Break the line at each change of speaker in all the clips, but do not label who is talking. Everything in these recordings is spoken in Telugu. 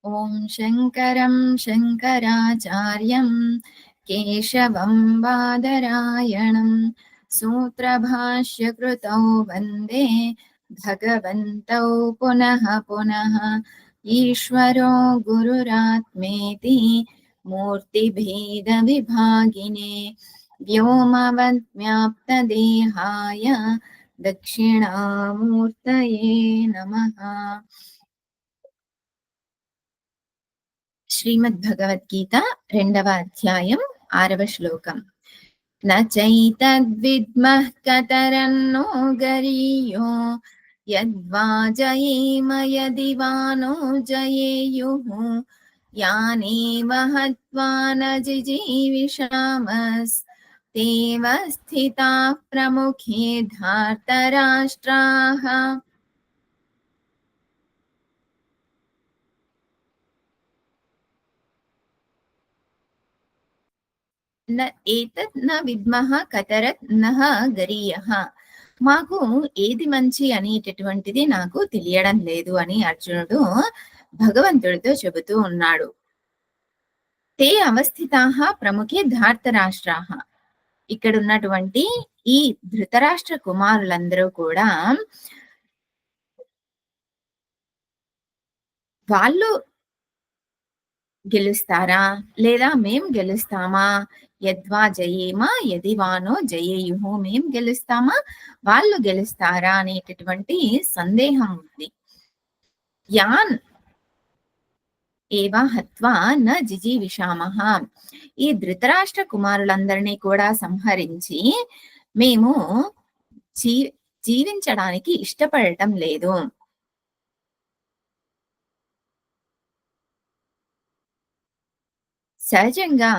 ॐ शङ्करं शङ्कराचार्यं केशवं बादरायणं सूत्रभाष्यकृतौ वन्दे भगवन्तौ पुनः पुनः। ईश्वरो गुरुरात्मेति मूर्तिभेदविभागिने व्योमवद्व्याप्तदेहाय दक्षिणामूर्तये नमः। శ్రీమద్భగవద్గీత 2వ అధ్యాయం 6వ శ్లోకం. న చైతద్విద్మః కతరన్నో గరీయో యద్వా జయేమ యది వా నో జయేయుః యానేవ హత్వా న జిజీవిషామస్తేవ స్థితాః ప్రముఖే ధార్తరాష్ట్రాః. న ఏతత్ న విద్మః కతరత్ నః గరీయః. మాకు ఏది మంచి అనేటటువంటిది నాకు తెలియడం లేదు అని అర్జునుడు భగవంతుడితో చెబుతూ ఉన్నాడు. తే అవస్థితాః ప్రముఖే ధార్తరాష్ట్రాః. ఇక్కడ ఉన్నటువంటి ఈ ధృతరాష్ట్ర కుమారులందరూ కూడా వాళ్ళు గెలుస్తారా లేదా మేం గెలుస్తామా, యద్వా జయేమా యది వానో జయేయుహు, మేం గెలుస్తామా వాళ్ళు గెలుస్తారా అనేటటువంటి సందేహం ఉంది. యాన్ ఏవా హత్వా న జిజీవిషామః. ఈ ధృతరాష్ట్ర కుమారులందరినీ కూడా సంహరించి మేము జీవించడానికి ఇష్టపడటం లేదు. సహజంగా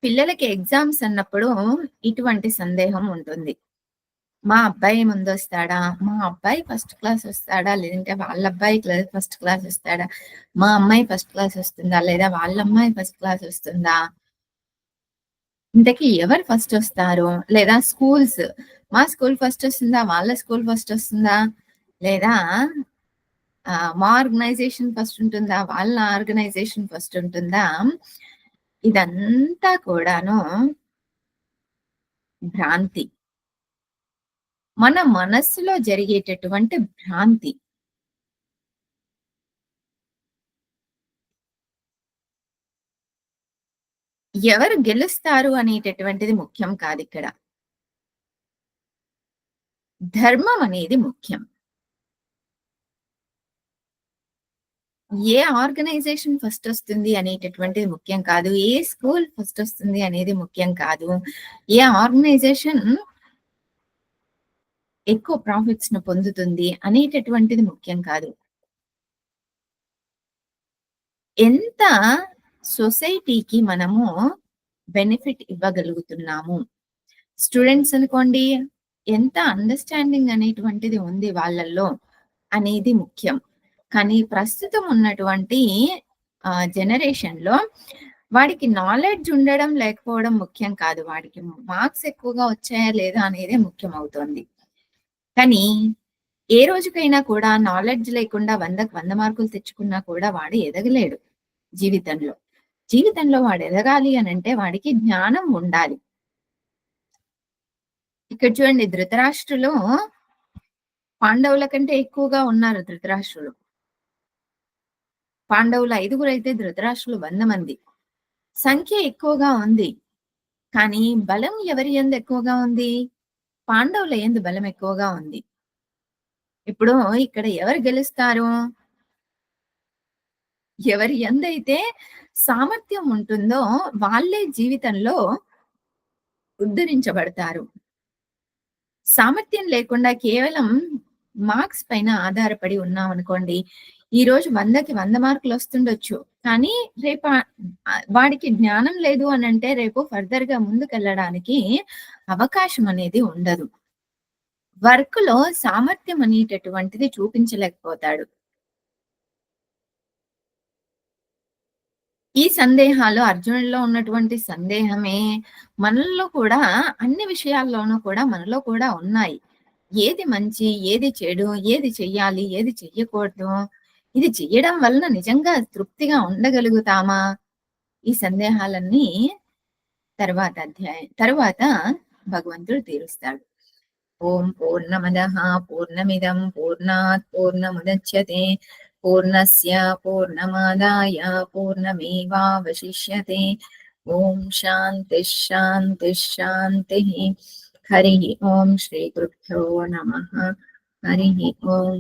పిల్లలకి ఎగ్జామ్స్ అన్నప్పుడు ఇటువంటి సందేహం ఉంటుంది. మా అబ్బాయి ముందొస్తాడా, మా అబ్బాయి ఫస్ట్ క్లాస్ వస్తాడా, లేదంటే వాళ్ళ అబ్బాయి ఫస్ట్ క్లాస్ వస్తాడా, మా అమ్మాయి ఫస్ట్ క్లాస్ వస్తుందా, లేదా వాళ్ళ అమ్మాయి ఫస్ట్ క్లాస్ వస్తుందా, ఇంతకీ ఎవరు ఫస్ట్ వస్తారు, లేదా స్కూల్స్ మా స్కూల్ ఫస్ట్ వస్తుందా, వాళ్ళ స్కూల్ ఫస్ట్ వస్తుందా, లేదా మా ఆర్గనైజేషన్ ఫస్ట్ ఉంటుందా, వాళ్ళ ఆర్గనైజేషన్ ఫస్ట్ ఉంటుందా. ఇదంతా కూడాను భ్రాంతి, మన మనస్సులో జరిగేటటువంటి భ్రాంతి. ఎవరు గెలుస్తారు అనేటటువంటిది ముఖ్యం కాదు, ఇక్కడ ధర్మం అనేది ముఖ్యం. ఏ ఆర్గనైజేషన్ ఫస్ట్ వస్తుంది అనేటటువంటిది ముఖ్యం కాదు, ఏ స్కూల్ ఫస్ట్ వస్తుంది అనేది ముఖ్యం కాదు, ఏ ఆర్గనైజేషన్ ఎక్కువ ప్రాఫిట్స్ ను పొందుతుంది అనేటటువంటిది ముఖ్యం కాదు. ఎంత సొసైటీకి మనము బెనిఫిట్ ఇవ్వగలుగుతున్నాము. స్టూడెంట్స్ అనుకోండి, ఎంత అండర్స్టాండింగ్ అనేటువంటిది ఉంది వాళ్ళల్లో అనేది ముఖ్యం. కానీ ప్రస్తుతం ఉన్నటువంటి జనరేషన్ లో వాడికి నాలెడ్జ్ ఉండడం లేకపోవడం ముఖ్యం కాదు, వాడికి మార్క్స్ ఎక్కువగా వచ్చాయా లేదా అనేది ముఖ్యం అవుతుంది. కానీ ఏ రోజుకైనా కూడా నాలెడ్జ్ లేకుండా 100కి 100 మార్కులు తెచ్చుకున్నా కూడా వాడు ఎదగలేడు జీవితంలో. జీవితంలో వాడు ఎదగాలి అని అంటే వాడికి జ్ఞానం ఉండాలి. ఇక్కడ చూడండి, ధృతరాష్ట్రులు పాండవుల కంటే ఎక్కువగా ఉన్నారు. ధృతరాష్ట్రులు పాండవులు 5గురు అయితే ధృతరాష్ట్రులు 100 మంది. సంఖ్య ఎక్కువగా ఉంది, కానీ బలం ఎవరి యందు ఎక్కువగా ఉంది? పాండవుల యందు బలం ఎక్కువగా ఉంది. ఇప్పుడు ఇక్కడ ఎవరు గెలుస్తారు? ఎవరి యందైతే సామర్థ్యం ఉంటుందో వాళ్ళే జీవితంలో ఉద్ధరించబడతారు. సామర్థ్యం లేకుండా కేవలం మార్క్స్ పైన ఆధారపడి ఉన్నాం అనుకోండి, ఈ రోజు 100కి 100 మార్కులు వస్తుండొచ్చు, కానీ రేపు వాడికి జ్ఞానం లేదు అని అంటే రేపు ఫర్దర్ గా ముందుకెళ్ళడానికి అవకాశం అనేది ఉండదు. వర్క్ లో సామర్థ్యం అనేటటువంటిది చూపించలేకపోతాడు. ఈ సందేహాలు అర్జునుడిలో ఉన్నటువంటి సందేహమే మనలో కూడా, అన్ని విషయాల్లోనూ కూడా మనలో కూడా ఉన్నాయి. ఏది మంచి, ఏది చెడు, ఏది చెయ్యాలి, ఏది చెయ్యకూడదు, ఇది చెయ్యడం వలన నిజంగా తృప్తిగా ఉండగలుగుతామా? ఈ సందేహాలన్నీ తరువాత భగవంతుడు తీరుస్తాడు. ఓం పూర్ణమదః పూర్ణమిదం పూర్ణాత్ పూర్ణముదచ్యతే పూర్ణస్య పూర్ణమాదాయ పూర్ణమేవావశిష్యతే. ఓం శాంతి శాంతి శాంతి. హరి ఓం శ్రీ గురుభ్యో నమః. హరి ఓం.